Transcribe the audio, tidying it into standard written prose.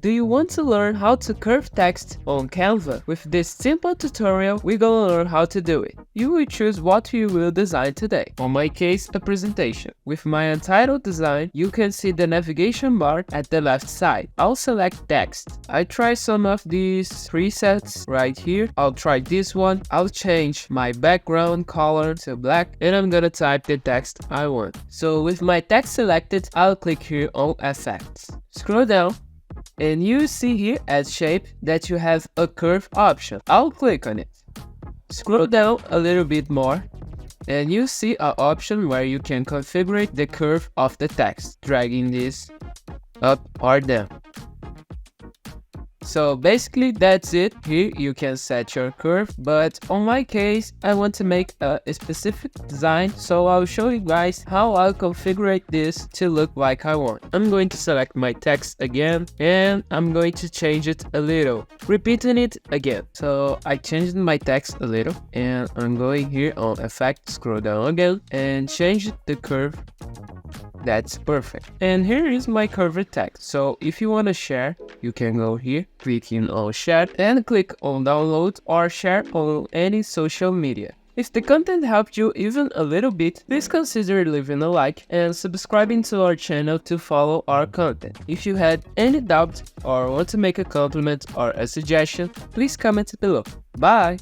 Do you want to learn how to curve text on Canva? With this simple tutorial, we're gonna learn how to do it. You will choose what you will design today. On my case, a presentation. With my untitled design, you can see the navigation bar at the left side. I'll select text. I try some of these presets right here. I'll try this one. I'll change my background color to black and I'm gonna type the text I want. So with my text selected, I'll click here on effects. Scroll down and you see here as shape that you have a curve option. I'll click on it. Scroll down a little bit more and you see an option where you can configure the curve of the text, dragging this up or down. So basically that's it. Here you can set your curve, but on my case I want to make a specific design, so I'll show you guys how I'll configure this to look like I want. I'm going to select my text again and I'm going to change it a little, repeating it again. So I changed my text a little and I'm going here on effect, scroll down again and change the curve. That's perfect. And here is my curved text. So if you want to share, you can go here, clicking on share and click on download or share on any social media. If the content helped you even a little bit, please consider leaving a like and subscribing to our channel to follow our content. If you had any doubt or want to make a compliment or a suggestion, please comment below. Bye!